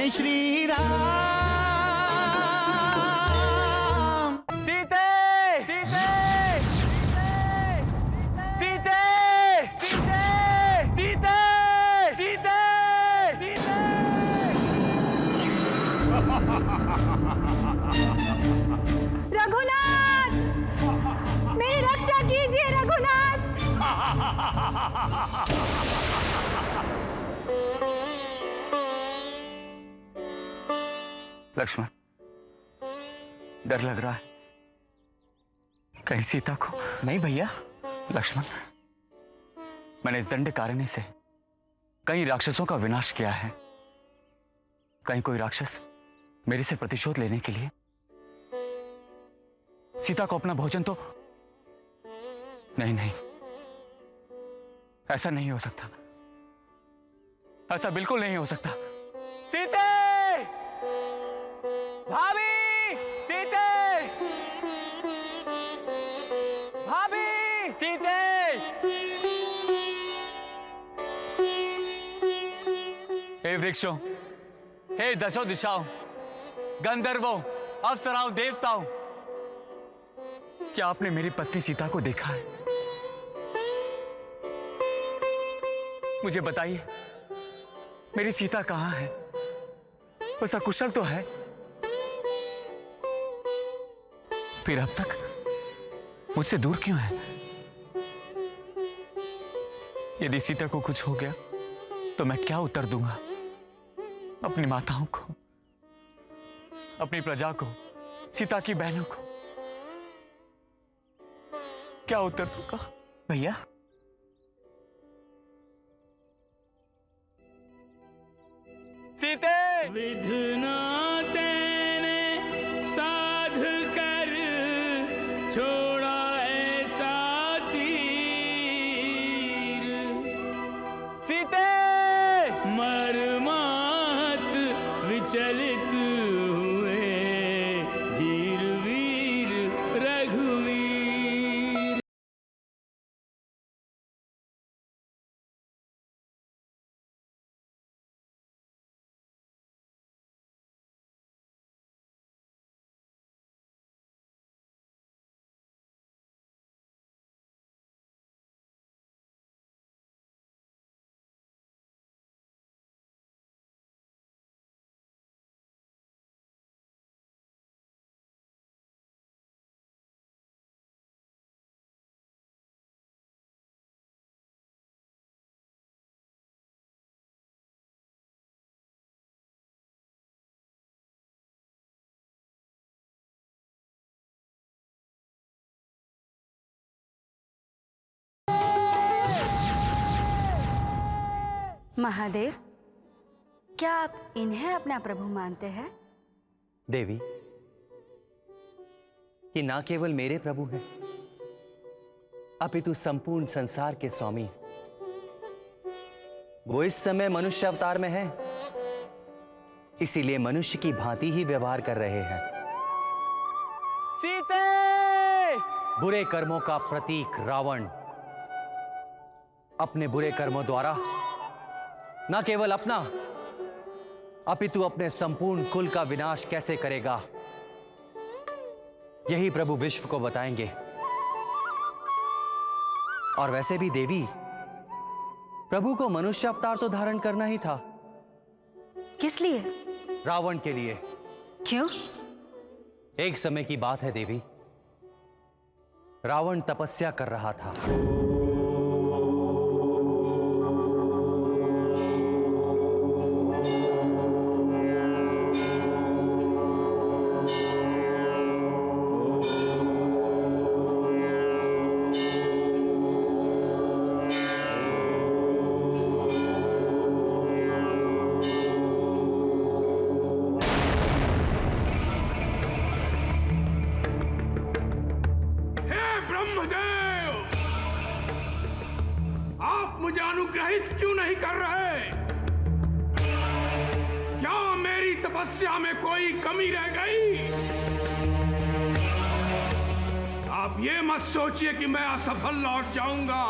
जय श्री राम। सीते सीते सीते सीते सीते सीते सीते। रघुनाथ, मेरी रक्षा कीजिए रघुनाथ। लक्ष्मण, डर लग रहा है कहीं सीता को। नहीं भैया। लक्ष्मण, मैंने इस दंडकारण्य से कई राक्षसों का विनाश किया है। कहीं कोई राक्षस मेरे से प्रतिशोध लेने के लिए सीता को अपना भोजन तो नहीं। नहीं, ऐसा नहीं हो सकता, ऐसा बिल्कुल नहीं हो सकता। सीते, भाभी, सीते, भाभी, सीते। हे वृक्षों, हे दशों दिशाओं, गंधर्वों, अप्सराओं, देवताओं, क्या आपने मेरी पत्नी सीता को देखा है? मुझे बताइए, मेरी सीता कहां है? वो सकुशल तो है? फिर अब तक मुझसे दूर क्यों है? यदि सीता को कुछ हो गया तो मैं क्या उत्तर दूंगा अपनी माताओं को, अपनी प्रजा को, सीता की बहनों को? क्या उत्तर दूंगा भैया? सीते, विधना तेने साध कर छोड़ा ऐसा तीर, सीते, मर्माहत विचलित हुए धीर वीर रघुवीर। महादेव, क्या आप इन्हें अपना प्रभु मानते हैं? देवी, ये ना केवल मेरे प्रभु हैं, अपितु संपूर्ण संसार के स्वामी। वो इस समय मनुष्य अवतार में है, इसीलिए मनुष्य की भांति ही व्यवहार कर रहे हैं। सीते। बुरे कर्मों का प्रतीक रावण अपने बुरे कर्मों द्वारा न केवल अपना अपितु अपने संपूर्ण कुल का विनाश कैसे करेगा, यही प्रभु विश्व को बताएंगे। और वैसे भी देवी, प्रभु को मनुष्य अवतार तो धारण करना ही था। किस लिए? रावण के लिए। क्यों? एक समय की बात है देवी, रावण तपस्या कर रहा था। मुझे अनुग्रहित क्यों नहीं कर रहे? क्या मेरी तपस्या में कोई कमी रह गई? आप ये मत सोचिए कि मैं असफल लौट जाऊंगा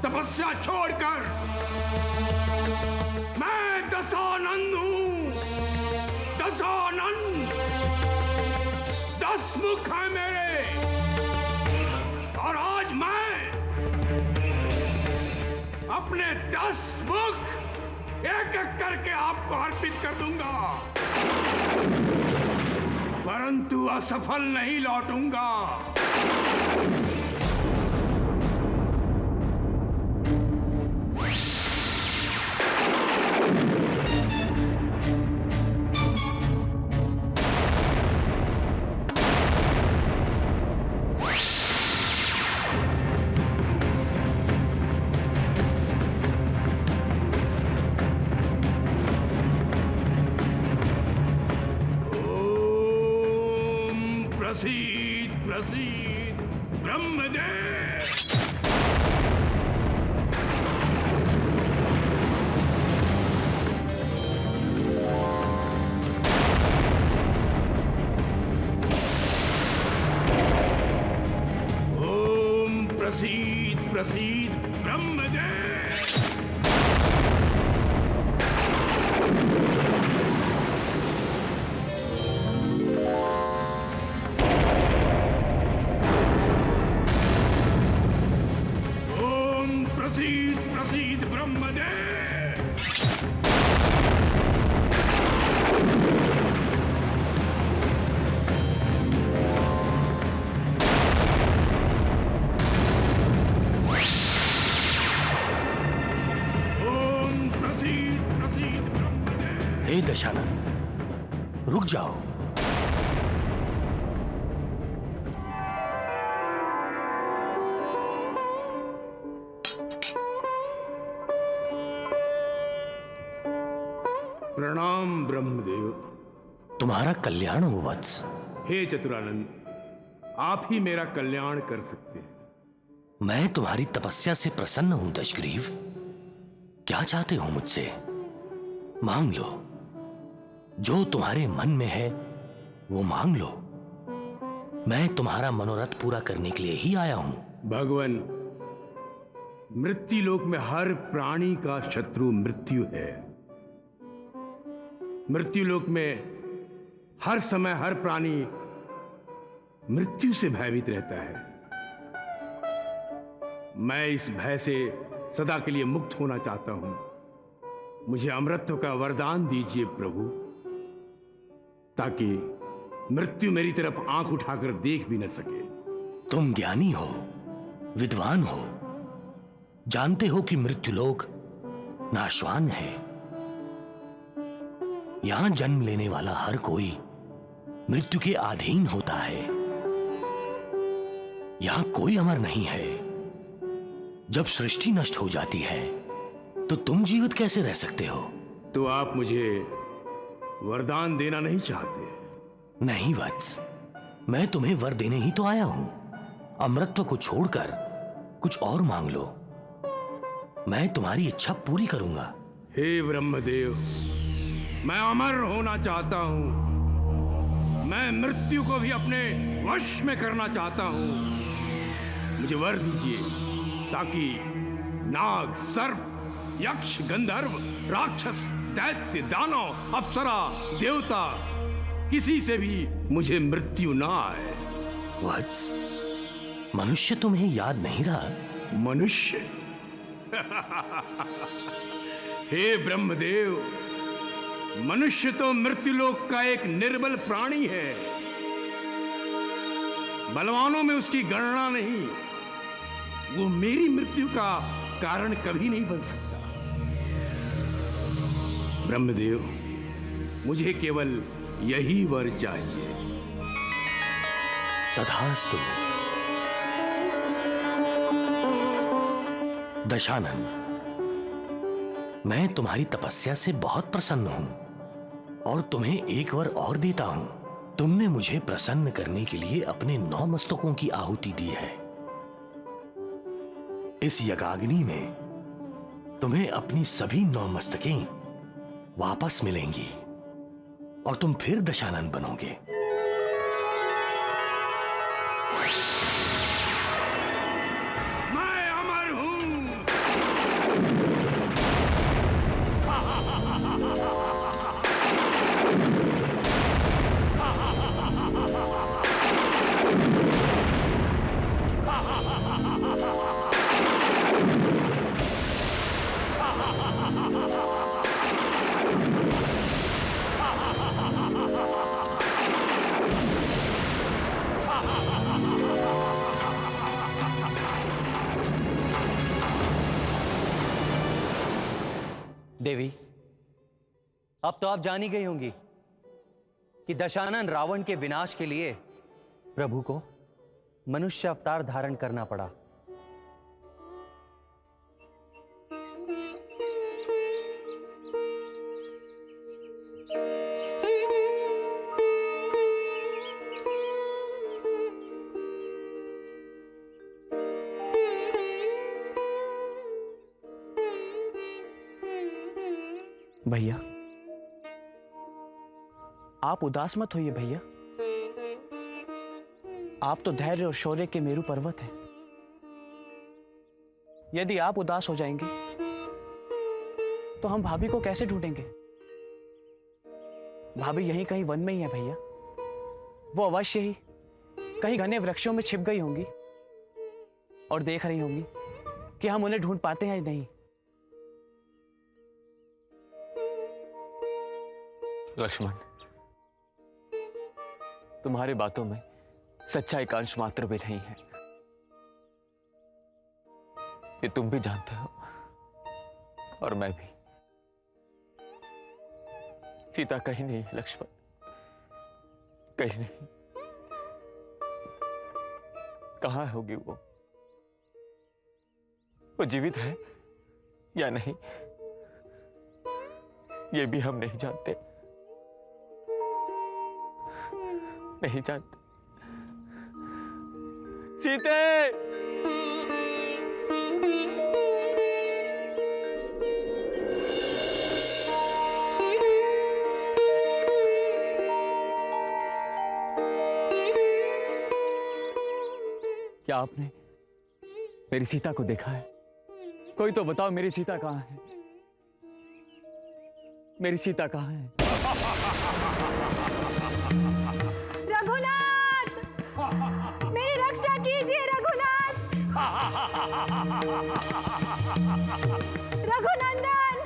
तपस्या छोड़कर। मैं दशानंद हूं, दशानन 10 मुख हैं मेरे, और आज मैं अपने 10 मुख एक एक करके आपको अर्पित कर दूंगा, परंतु असफल नहीं लौटूंगा। प्रसीद प्रसीद ब्रह्मदेव। ओम प्रसीद प्रसीद ब्रह्मदेव। प्रसीद प्रसीद ब्रह्मदेव। ओम प्रसीद प्रसीद ब्रह्मदेव। हे दशानन, रुक जाओ। प्रणाम ब्रह्मदेव। तुम्हारा कल्याण हो वत्स। हे चतुरानंद, आप ही मेरा कल्याण कर सकते हैं। मैं तुम्हारी तपस्या से प्रसन्न हूं दशग्रीव। क्या चाहते हो मुझसे? मांग लो, जो तुम्हारे मन में है वो मांग लो। मैं तुम्हारा मनोरथ पूरा करने के लिए ही आया हूं। भगवान, मृत्युलोक में हर प्राणी का शत्रु मृत्यु है। मृत्युलोक में हर समय हर प्राणी मृत्यु से भयभीत रहता है। मैं इस भय से सदा के लिए मुक्त होना चाहता हूं। मुझे अमरत्व का वरदान दीजिए प्रभु, ताकि मृत्यु मेरी तरफ आंख उठाकर देख भी न सके। तुम ज्ञानी हो, विद्वान हो, जानते हो कि मृत्युलोक नाशवान है। यहां जन्म लेने वाला हर कोई मृत्यु के अधीन होता है। यहां कोई अमर नहीं है। जब सृष्टि नष्ट हो जाती है तो तुम जीवित कैसे रह सकते हो? तो आप मुझे वरदान देना नहीं चाहते? नहीं वत्स, मैं तुम्हें वर देने ही तो आया हूं। अमृतत्व को छोड़कर कुछ और मांग लो, मैं तुम्हारी इच्छा पूरी करूंगा। हे ब्रह्मदेव, मैं अमर होना चाहता हूं। मैं मृत्यु को भी अपने वश में करना चाहता हूं। मुझे वर दीजिए, ताकि नाग, सर्प, यक्ष, गंधर्व, राक्षस, दैत्य, दानव, अप्सरा, देवता, किसी से भी मुझे मृत्यु ना आए। वत्स, मनुष्य तुम्हें याद नहीं रहा? मनुष्य? हे ब्रह्मदेव, मनुष्य तो मृत्युलोक का एक निर्बल प्राणी है। बलवानों में उसकी गणना नहीं। वो मेरी मृत्यु का कारण कभी नहीं बन सकता। ब्रह्मदेव, मुझे केवल यही वर चाहिए। तथास्तु। दशानन, मैं तुम्हारी तपस्या से बहुत प्रसन्न हूं और तुम्हें एक वर और देता हूं। तुमने मुझे प्रसन्न करने के लिए अपने 9 मस्तकों की आहुति दी है। इस यज्ञाग्नि में तुम्हें अपनी सभी 9 मस्तकें वापस मिलेंगी और तुम फिर दशानन बनोगे। मैं अमर हूं। देवी, अब तो आप जान ही गई होंगी कि दशानन रावण के विनाश के लिए प्रभु को मनुष्य अवतार धारण करना पड़ा। भैया, आप उदास मत होइए भैया। आप तो धैर्य और शौर्य के मेरू पर्वत हैं। यदि आप उदास हो जाएंगे तो हम भाभी को कैसे ढूंढेंगे? भाभी यहीं कहीं वन में ही है भैया। वो अवश्य ही कहीं घने वृक्षों में छिप गई होंगी और देख रही होंगी कि हम उन्हें ढूंढ पाते हैं या नहीं। लक्ष्मण, तुम्हारी बातों में सच्चाई का अंश मात्र भी नहीं है, ये तुम भी जानते हो और मैं भी। सीता कहीं नहीं है लक्ष्मण, कहीं नहीं। कहां होगी वो जीवित है या नहीं, ये भी हम नहीं जानते, नहीं जानते। सीते! क्या आपने मेरी सीता को देखा है? कोई तो बताओ, मेरी सीता कहां है? मेरी सीता कहां है? रघुनाथ, मेरी रक्षा कीजिए रघुनाथ। रघुनंदन,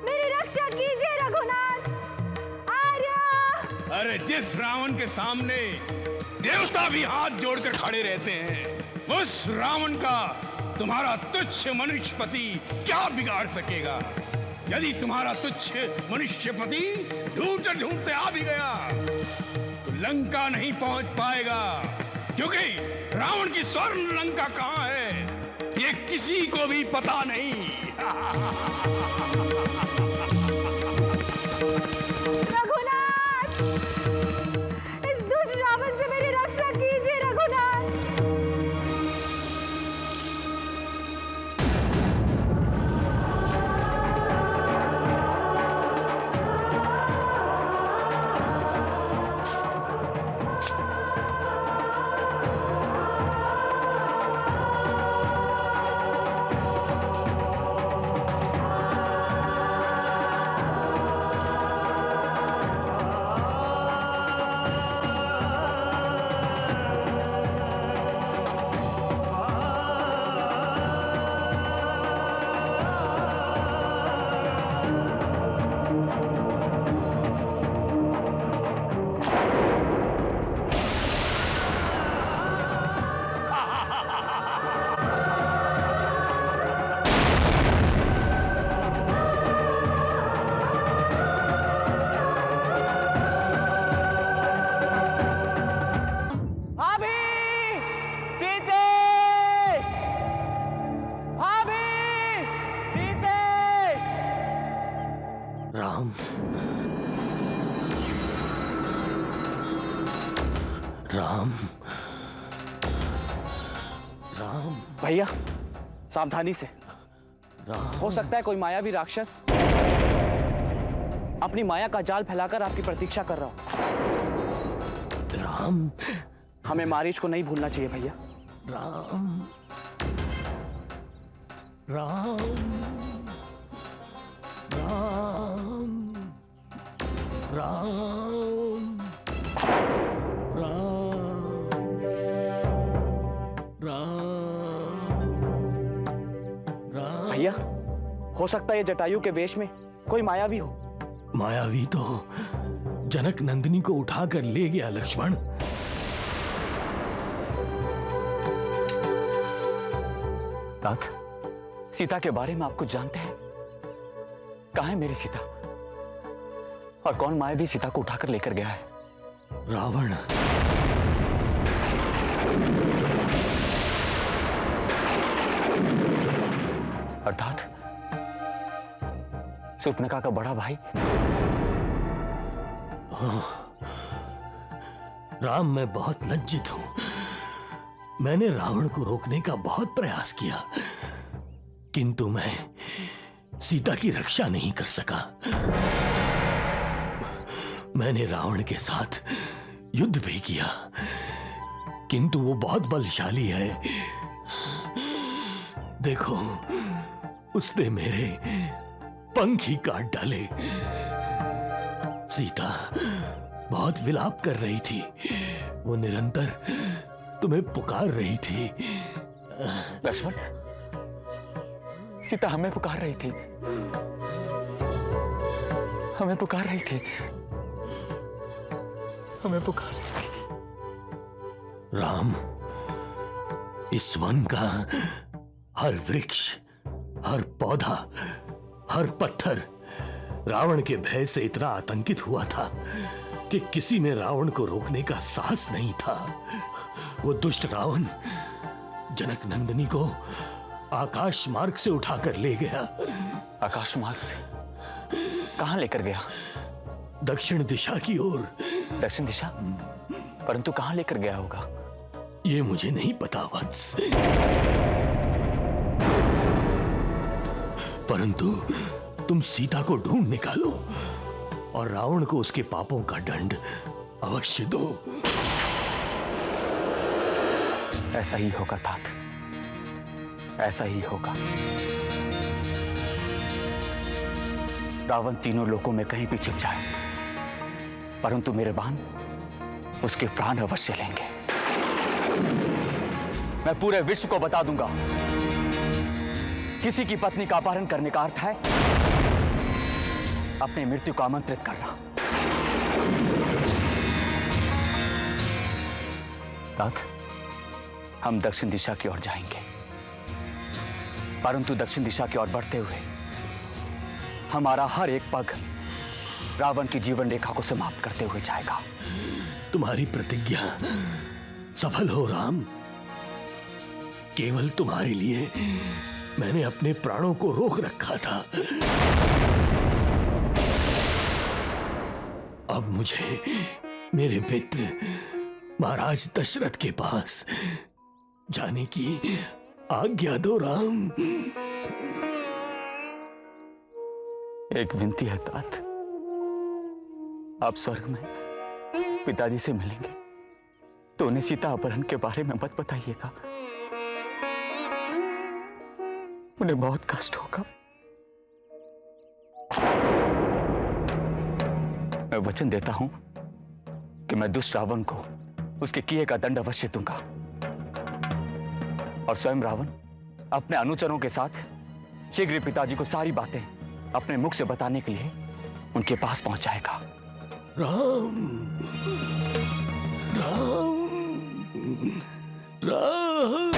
मेरी रक्षा कीजिए रघुनाथ। आर्य! अरे जिस रावण के सामने देवता भी हाथ जोड़कर खड़े रहते हैं, उस रावण का तुम्हारा तुच्छ मनुष्यपति क्या बिगाड़ सकेगा? यदि तुम्हारा तुच्छ मनुष्यपति ढूंढते ढूंढते आ भी गया तो लंका नहीं पहुंच पाएगा, क्योंकि रावण की स्वर्ण लंका कहां है ये किसी को भी पता नहीं। रघुनाथ, इस दुष्ट रावण से मेरी रक्षा कीजिए रघुनाथ। राम, राम, राम, भैया सावधानी से। राम। हो सकता है कोई मायावी राक्षस अपनी माया का जाल फैलाकर आपकी प्रतीक्षा कर रहा हो। राम, हमें मारीच को नहीं भूलना चाहिए भैया। राम, राम, राम, राम, राम। भैया हो सकता है ये जटायु के वेश में कोई मायावी हो। मायावी तो जनक नंदिनी को उठाकर ले गया लक्ष्मण। तात, सीता के बारे में आप कुछ जानते हैं? कहाँ है मेरी सीता? और कौन मायावी सीता को उठाकर लेकर गया है? रावण। अर्थात सुपनका का बड़ा भाई? राम, मैं बहुत लज्जित हूं। मैंने रावण को रोकने का बहुत प्रयास किया, किंतु मैं सीता की रक्षा नहीं कर सका। मैंने रावण के साथ युद्ध भी किया, किंतु वो बहुत बलशाली है। देखो, उसने मेरे पंख ही काट डाले। सीता बहुत विलाप कर रही थी। वो निरंतर तुम्हें पुकार रही थी। लक्ष्मण, सीता हमें पुकार रही थी, हमें पुकार रही थी, हमें पुकार रही थी। राम, इस वन का हर वृक्ष, हर पौधा, हर पत्थर रावण के भय से इतना आतंकित हुआ था कि किसी में रावण को रोकने का साहस नहीं था। वो दुष्ट रावण जनक नंदिनी को आकाश मार्ग से उठाकर ले गया। आकाश मार्ग से? कहां लेकर गया? दक्षिण दिशा की ओर। दक्षिण दिशा? परंतु कहां लेकर गया होगा? ये मुझे नहीं पता वत्स, परंतु तुम सीता को ढूंढ निकालो और रावण को उसके पापों का दंड अवश्य दो। ऐसा ही होगा तात, ऐसा ही होगा। रावण तीनों लोकों में कहीं भी छिप जाए, परंतु मेरे बाण उसके प्राण अवश्य लेंगे। मैं पूरे विश्व को बता दूंगा, किसी की पत्नी का अपहरण करने का अर्थ है अपनी मृत्यु को आमंत्रित करना। तात, हम दक्षिण दिशा की ओर जाएंगे, परंतु दक्षिण दिशा की ओर बढ़ते हुए हमारा हर एक पग रावण की जीवन रेखा को समाप्त करते हुए जाएगा। तुम्हारी प्रतिज्ञा सफल हो राम। केवल तुम्हारे लिए मैंने अपने प्राणों को रोक रखा था। अब मुझे मेरे मित्र महाराज दशरथ के पास जाने की आज्ञा दो राम। एक विनती है तात, आप स्वर्ग में पिताजी से मिलेंगे तो उन्हें सीता अपहरण के बारे में मत बताइएगा, उन्हें बहुत कष्ट होगा। मैं वचन देता हूं कि मैं दुष्ट रावण को उसके किए का दंड अवश्य दूंगा और स्वयं रावण अपने अनुचरों के साथ शीघ्र पिताजी को सारी बातें अपने मुख से बताने के लिए उनके पास पहुंच जाएगा। राम, राम, राम।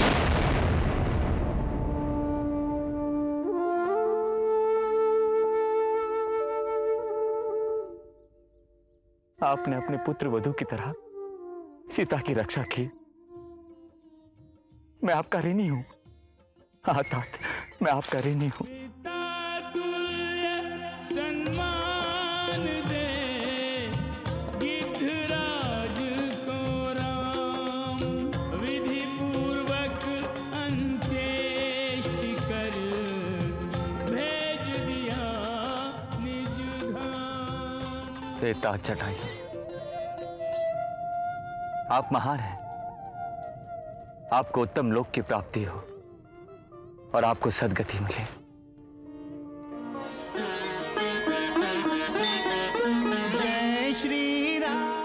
आपने अपने पुत्र वधू की तरह सीता की रक्षा की। मैं आपका ऋणी हूं। हाँ तात, मैं आपका ऋणी हूं। सम्मान दे गिद्धराज को राम, विधि पूर्वक अंत्येष्टि कर भेज दिया निज धाम। हे तात जटायु, आप महान हैं। आपको उत्तम लोक की प्राप्ति हो और आपको सद्गति मिले। जय श्री राम।